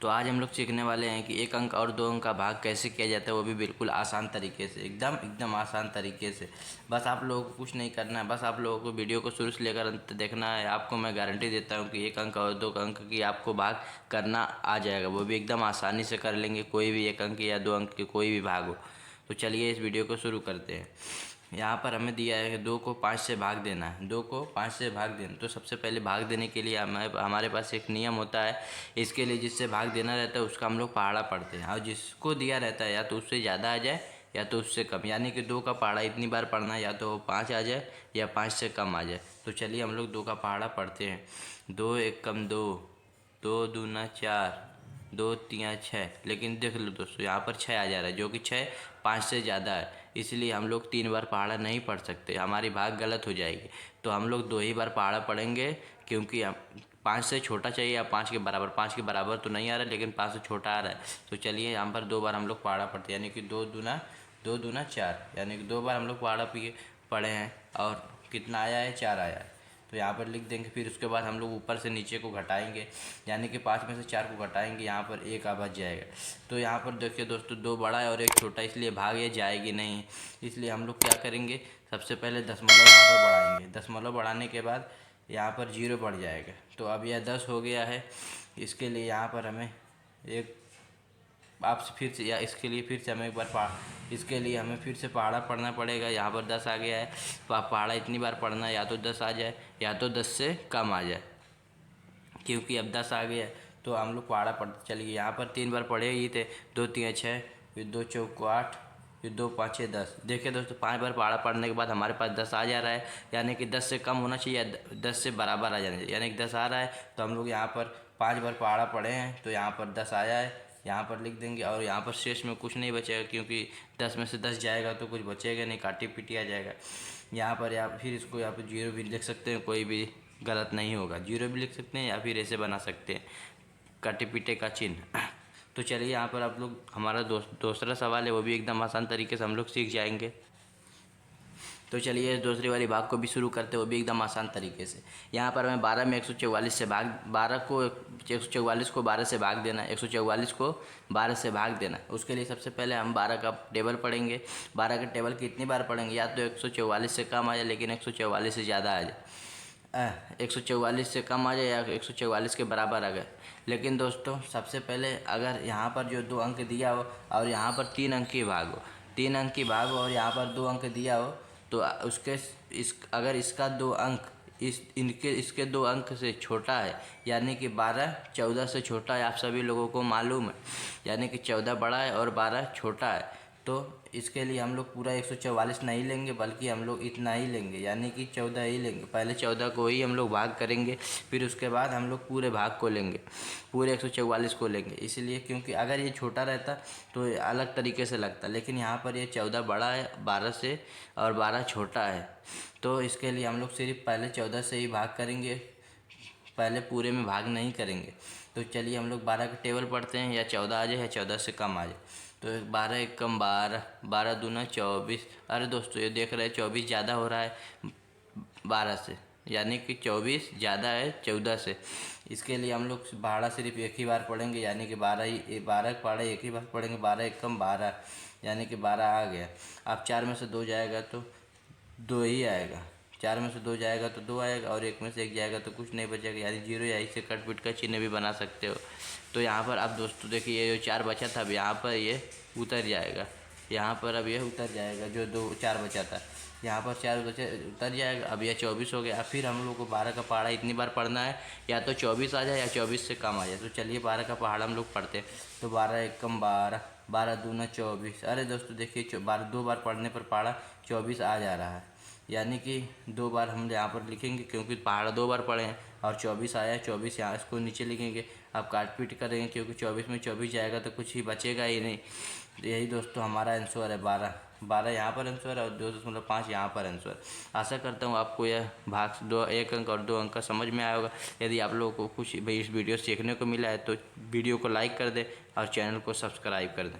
तो आज हम लोग सीखने वाले हैं कि एक अंक और दो अंक का भाग कैसे किया जाता है, वो भी बिल्कुल आसान तरीके से, एकदम आसान तरीके से। बस आप लोगों को कुछ नहीं करना है, बस आप लोगों को वीडियो को शुरू से लेकर अंत देखना है। आपको मैं गारंटी देता हूँ कि एक अंक और दो अंक की आपको भाग करना आ जाएगा, वो भी एकदम आसानी से कर लेंगे, कोई भी एक अंक या दो अंक के कोई भी भाग हो। तो चलिए इस वीडियो को शुरू करते हैं। यहाँ पर हमें दिया है कि 2 को 5 से भाग देना है, 2 को 5 से भाग देना। तो सबसे पहले भाग देने के लिए हमारे पास एक नियम होता है। इसके लिए जिससे भाग देना रहता है उसका हम लोग पहाड़ा पढ़ते हैं, और जिसको दिया रहता है या तो उससे ज़्यादा आ जाए या तो उससे कम, यानी कि 2 का पहाड़ा इतनी बार पढ़ना है, या तो 5 आ जाए या 5 से कम आ जाए। तो चलिए हम लोग 2 का पहाड़ा पढ़ते हैं। 2 एकम 2, 2 दूना 4, 2 तिया 6। लेकिन देख लो दोस्तों, यहाँ पर 6 आ जा रहा है, जो कि 6 5 से ज़्यादा है, इसलिए हम लोग 3 बार पहाड़ा नहीं पढ़ सकते, हमारी भाग गलत हो जाएगी। तो हम लोग 2 ही बार पहाड़ा पढ़ेंगे, क्योंकि हम 5 से छोटा चाहिए या 5 के बराबर। 5 के बराबर तो नहीं आ रहा, लेकिन 5 से छोटा आ रहा है। तो चलिए यहाँ पर 2 बार हम लोग पहाड़ा पढ़ते हैं, यानी कि 2 दूना 4, यानी कि 2 बार हम लोग पहाड़ा पढ़े हैं, और कितना आया है, 4 आया है। तो यहाँ पर लिख देंगे। फिर उसके बाद हम लोग ऊपर से नीचे को घटाएंगे, यानी कि 5 में से 4 को घटाएंगे, यहाँ पर 1 बच जाएगा। तो यहाँ पर देखिए दोस्तों, 2 बड़ा है और 1 छोटा, इसलिए भाग ये जाएगी नहीं। इसलिए हम लोग क्या करेंगे, सबसे पहले दशमलव यहाँ पर बढ़ाएंगे। दशमलव बढ़ाने के बाद यहाँ पर 0 बढ़ जाएगा। तो अब यह 10 हो गया है। इसके लिए यहाँ पर हमें एक आप फिर से, या इसके लिए फिर से हमें एक बार इसके लिए हमें फिर से पहाड़ा पढ़ना पड़ेगा। यहाँ पर 10 आ गया है, पहाड़ा इतनी बार पढ़ना है, या तो 10 आ जाए या तो 10 से कम आ जाए। क्योंकि अब 10 आ गया तो हम लोग पहाड़ा पढ़ते चलिए। यहाँ पर 3 बार पढ़े ही थे, 2 तिया 6, फिर 2 चौको 8, फिर 2 पाँचे 10। देखिए दोस्तों, 5 बार पहाड़ा पढ़ने के बाद हमारे पास 10 आ जा रहा है, यानी कि 10 से कम होना चाहिए, 10 से बराबर आ जाना चाहिए, यानी कि 10 आ रहा है। तो हम लोग यहाँ पर 5 बार पहाड़ा पढ़े हैं, तो यहाँ पर 10 आया है, यहाँ पर लिख देंगे। और यहाँ पर शेष में कुछ नहीं बचेगा, क्योंकि 10 में से 10 जाएगा तो कुछ बचेगा नहीं, काटी पीटी आ जाएगा। यहाँ पर या फिर इसको यहाँ पर 0 भी लिख सकते हैं, कोई भी गलत नहीं होगा। 0 भी लिख सकते हैं, या फिर ऐसे बना सकते हैं, काटे पीटे का चिन्ह। तो चलिए यहाँ पर आप लोग, हमारा दूसरा सवाल है, वो भी एकदम आसान तरीके से हम लोग सीख जाएंगे। तो चलिए दूसरी वाली भाग को भी शुरू करते हैं, वो भी एकदम आसान तरीके से। यहाँ पर हमें 12 में 144 से भाग 12 को 144 को 12 से भाग देना है, 144 को 12 से भाग देना है। उसके लिए सबसे पहले हम 12 का टेबल पढ़ेंगे। 12 का टेबल कितनी बार पढ़ेंगे, या तो 144 से कम आ जाए, लेकिन 144 से ज़्यादा आ जाए। 144 से कम आ जाए या 144 के बराबर आ गए। लेकिन दोस्तों सबसे पहले, अगर यहाँ पर जो 2 अंक दिया हो और यहाँ पर 3 अंक की भाग हो, 3 अंक की भाग हो और यहाँ पर 2 अंक दिया हो, तो उसके अगर इसका 2 अंक इसके 2 अंक से छोटा है, यानी कि 12 14 से छोटा है, आप सभी लोगों को मालूम है, यानी कि 14 बड़ा है और 12 छोटा है। तो इसके लिए हम लोग पूरा 144 नहीं लेंगे, बल्कि हम लोग इतना ही लेंगे, यानी कि 14 ही लेंगे। पहले 14 को ही हम लोग भाग करेंगे, फिर उसके बाद हम लोग पूरे भाग को लेंगे, पूरे 144 को लेंगे। इसलिए क्योंकि अगर ये छोटा रहता तो अलग तरीके से लगता, लेकिन यहाँ पर ये 14 बड़ा है 12 से और 12 छोटा है। तो इसके लिए हम लोग सिर्फ पहले 14 से ही भाग करेंगे, पहले पूरे में भाग नहीं करेंगे। तो चलिए हम लोग 12 का टेबल पढ़ते हैं, या 14 आ जाए या 14 से कम आ जाए। तो 12 एकम 12, 12 दूना 24। अरे दोस्तों, ये देख रहे हैं 24 ज़्यादा हो रहा है 12 से, यानी कि 24 ज़्यादा है 14 से। इसके लिए हम लोग पहाड़ा सिर्फ एक ही बार पढ़ेंगे, यानी कि 12 पहाड़ा एक ही बार पढ़ेंगे। 12 एकम 12, यानी कि 12 आ गया। अब 4 में से 2 जाएगा तो 2 ही आएगा, 4 में से 2 जाएगा तो 2 आएगा, और 1 में से 1 जाएगा तो कुछ नहीं बचेगा, यानी 0, या इसे कट पिट का चिन्ह भी बना सकते हो। तो यहाँ पर अब दोस्तों देखिए, ये जो 4 बचा था, अब यहाँ पर ये उतर जाएगा, यहाँ पर अब ये उतर जाएगा, जो 4 बचा था यहाँ पर 4 उतर जाएगा। अब यह 24 हो गया। फिर हम लोग को 12 का पहाड़ा इतनी बार पढ़ना है, या तो 24 आ जाए या 24 से कम आ जाए। तो चलिए 12 का पहाड़ा हम लोग पढ़ते हैं। तो 12 एकम 12, 12 दूना 24। अरे दोस्तों देखिए, 2 बार पढ़ने पर पहाड़ा 24 आ जा रहा है, यानी कि 2 बार हम यहाँ पर लिखेंगे, क्योंकि पहाड़ा 2 बार पढ़े हैं और 24 आया है। 24 यहाँ इसको नीचे लिखेंगे। अब काट पीट करेंगे, क्योंकि 24 में 24 जाएगा तो कुछ ही बचेगा ही नहीं। तो यही दोस्तों हमारा आंसर है 12। 12 यहाँ पर आंसर है और 2.5 यहाँ पर आंसर। आशा करता हूँ आपको यह भाग 2 1 अंक और 2 अंक का समझ में आया होगा। यदि आप लोगों को कुछ इस वीडियो सीखने को मिला है तो वीडियो को लाइक कर दें और चैनल को सब्सक्राइब कर दें।